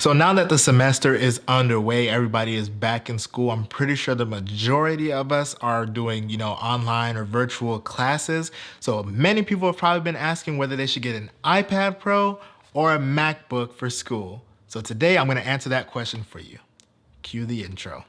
So now that the semester is underway, everybody is back in school. I'm pretty sure the majority of us are doing, online or virtual classes. So many people have probably been asking whether they should get an iPad Pro or a MacBook for school. So today I'm going to answer that question for you. Cue the intro.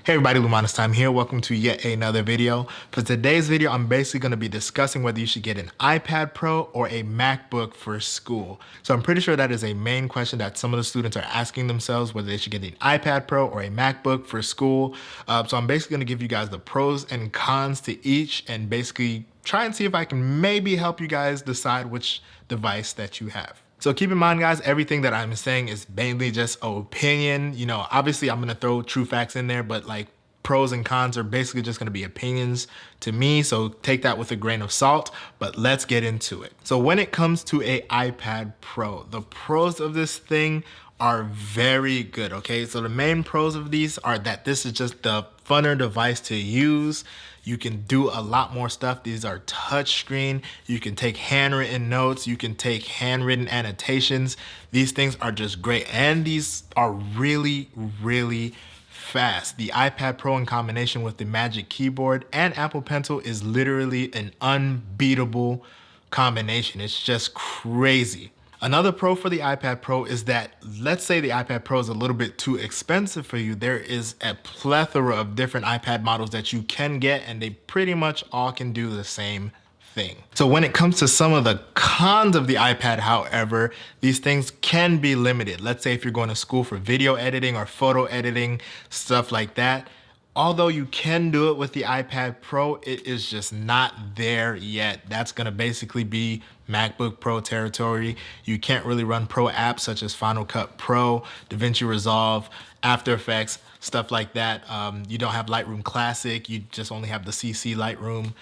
Hey everybody, Lumanis time here. Welcome to yet another video. For today's video, I'm basically going to be discussing whether you should get an iPad Pro or a MacBook for school. So I'm pretty sure that is a main question that some of the students are asking themselves, whether they should get an iPad Pro or a MacBook for school. So I'm basically going to give you guys the pros and cons to each and basically try and see if I can maybe help you guys decide which device that you have. So keep in mind, guys, everything that I'm saying is mainly just opinion. Obviously I'm going to throw true facts in there, but like pros and cons are basically just going to be opinions to me. So take that with a grain of salt, but let's get into it. So when it comes to a iPad Pro, the pros of this thing are very good. Okay. So the main pros of these are that this is just the funner device to use. You can do a lot more stuff. These are touchscreen. You can take handwritten notes. You can take handwritten annotations. These things are just great. And these are really, really fast. The iPad Pro in combination with the Magic Keyboard and Apple Pencil is literally an unbeatable combination. It's just crazy. Another pro for the iPad Pro is that, let's say the iPad Pro is a little bit too expensive for you, there is a plethora of different iPad models that you can get, and they pretty much all can do the same thing. So when it comes to some of the cons of the iPad, however, these things can be limited. Let's say if you're going to school for video editing or photo editing, stuff like that. Although you can do it with the iPad Pro, it is just not there yet. That's gonna basically be MacBook Pro territory. You can't really run pro apps such as Final Cut Pro, DaVinci Resolve, After Effects, stuff like that. You don't have Lightroom Classic, you just only have the CC Lightroom.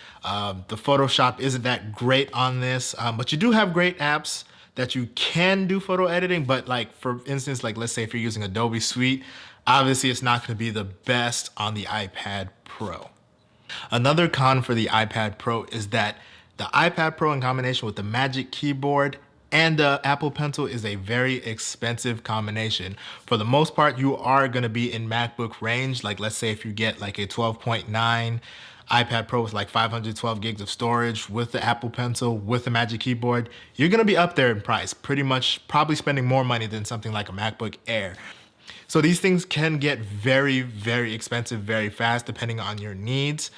The Photoshop isn't that great on this, but you do have great apps that you can do photo editing, but like for instance, like let's say if you're using Adobe Suite, obviously it's not gonna be the best on the iPad Pro. Another con for the iPad Pro is that the iPad Pro in combination with the Magic Keyboard and the Apple Pencil is a very expensive combination. For the most part, you are gonna be in MacBook range. Like let's say if you get like a 12.9 iPad Pro with like 512 gigs of storage with the Apple Pencil, with the Magic Keyboard, you're gonna be up there in price, pretty much probably spending more money than something like a MacBook Air. So these things can get very, very expensive very fast depending on your needs.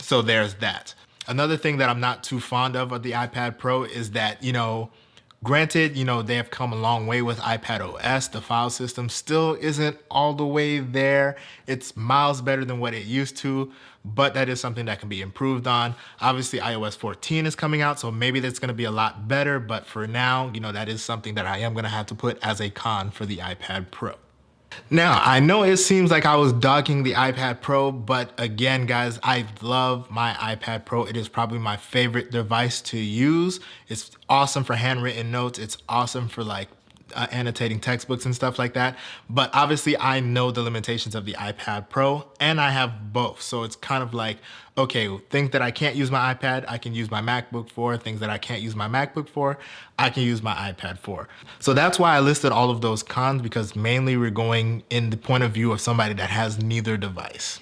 So there's that. Another thing that I'm not too fond of the iPad Pro is that, granted, they have come a long way with iPad OS. The file system still isn't all the way there. It's miles better than what it used to, but that is something that can be improved on. Obviously, iOS 14 is coming out, so maybe that's gonna be a lot better, but for now, that is something that I am gonna have to put as a con for the iPad Pro. Now, I know it seems like I was dogging the iPad Pro, but again, guys, I love my iPad Pro. It is probably my favorite device to use. It's awesome for handwritten notes. It's awesome for like annotating textbooks and stuff like that. But obviously I know the limitations of the iPad Pro and I have both. So it's kind of like, okay, things that I can't use my iPad, I can use my MacBook for. Things that I can't use my MacBook for, I can use my iPad for. So that's why I listed all of those cons, because mainly we're going in the point of view of somebody that has neither device.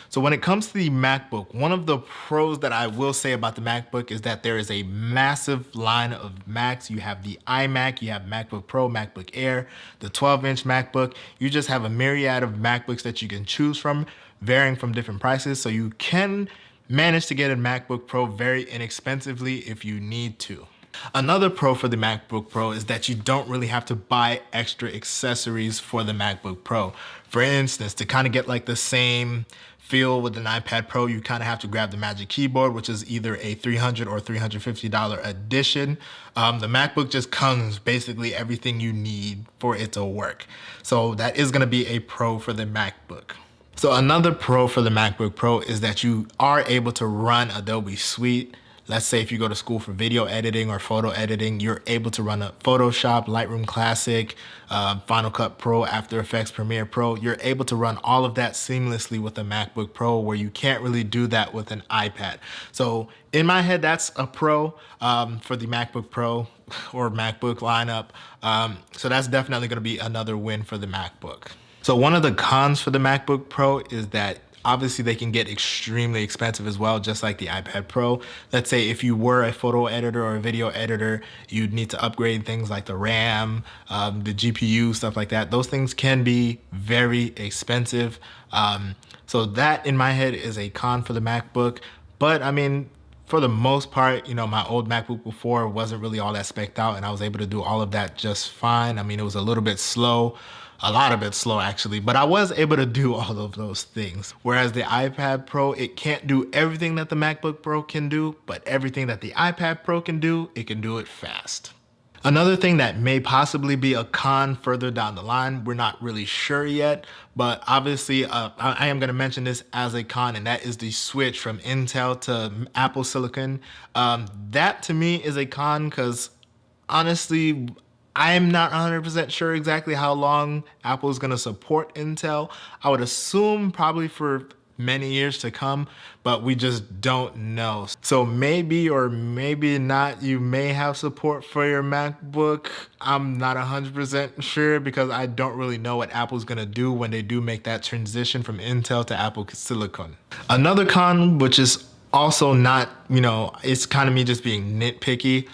So when it comes to the MacBook, one of the pros that I will say about the MacBook is that there is a massive line of Macs. You have the iMac, you have MacBook Pro, MacBook Air, the 12-inch MacBook. You just have a myriad of MacBooks that you can choose from, varying from different prices. So you can manage to get a MacBook Pro very inexpensively if you need to. Another pro for the MacBook Pro is that you don't really have to buy extra accessories for the MacBook Pro. For instance, to kind of get like the same feel with an iPad Pro, you kind of have to grab the Magic Keyboard, which is either a $300 or $350 edition. The MacBook just comes basically everything you need for it to work. So that is going to be a pro for the MacBook. So another pro for the MacBook Pro is that you are able to run Adobe Suite let's say if you go to school for video editing or photo editing, you're able to run a Photoshop, Lightroom Classic, Final Cut Pro, After Effects, Premiere Pro. You're able to run all of that seamlessly with a MacBook Pro, where you can't really do that with an iPad. So in my head, that's a pro for the MacBook Pro or MacBook lineup. So that's definitely going to be another win for the MacBook. So one of the cons for the MacBook Pro is that obviously they can get extremely expensive as well, just like the iPad Pro. Let's say if you were a photo editor or a video editor, you'd need to upgrade things like the RAM, the GPU, stuff like that. Those things can be very expensive. So that in my head is a con for the MacBook. But I mean, for the most part, you know, my old MacBook before wasn't really all that spec'd out, and I was able to do all of that just fine. I mean, it was a little bit slow, a lot of it slow actually, but I was able to do all of those things. Whereas the iPad Pro, it can't do everything that the MacBook Pro can do, but everything that the iPad Pro can do, it can do it fast. Another thing that may possibly be a con further down the line, we're not really sure yet, but obviously I am going to mention this as a con, and that is the switch from Intel to Apple Silicon. That to me is a con because honestly, I'm not 100% sure exactly how long Apple is going to support Intel. I would assume probably for many years to come, but we just don't know. So maybe or maybe not, you may have support for your MacBook. I'm not 100% sure because I don't really know what Apple's going to do when they do make that transition from Intel to Apple Silicon. Another con, which is also not, you know, it's kind of me just being nitpicky.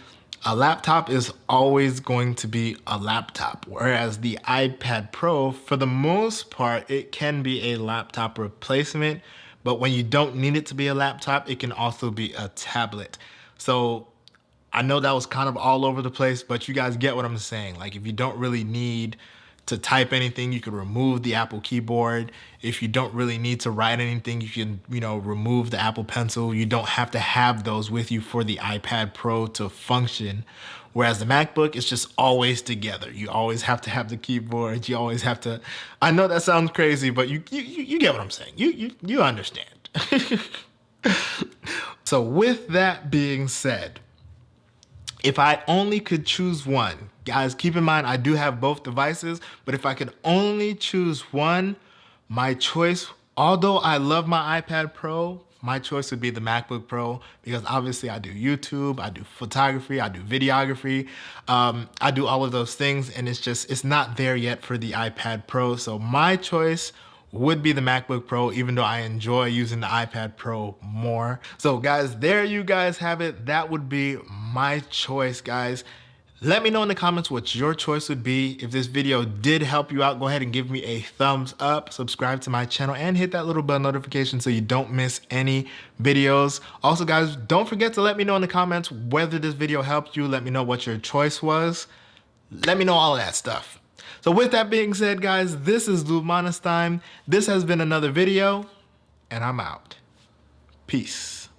A laptop is always going to be a laptop, whereas the iPad Pro, for the most part, it can be a laptop replacement, but when you don't need it to be a laptop, it can also be a tablet. So I know that was kind of all over the place, but you guys get what I'm saying. Like, if you don't really need to type anything, you could remove the Apple keyboard. If you don't really need to write anything, you can, you know, remove the Apple Pencil. You don't have to have those with you for the iPad Pro to function. Whereas the MacBook is just always together. You always have to have the keyboard. You always have to, I know that sounds crazy, but you get what I'm saying. You understand. So with that being said, if I only could choose one, guys, keep in mind, I do have both devices, but if I could only choose one, my choice, although I love my iPad Pro, my choice would be the MacBook Pro, because obviously I do YouTube, I do photography, I do videography, I do all of those things, and it's not there yet for the iPad Pro. So my choice would be the MacBook Pro, even though I enjoy using the iPad Pro more. So guys, there you guys have it. That would be my choice, guys. Let me know in the comments what your choice would be. If this video did help you out, go ahead and give me a thumbs up, subscribe to my channel, and hit that little bell notification so you don't miss any videos. Also, guys, don't forget to let me know in the comments whether this video helped you. Let me know what your choice was. Let me know all of that stuff. So with that being said, guys, this is Lumanistan. This has been another video, and I'm out. Peace.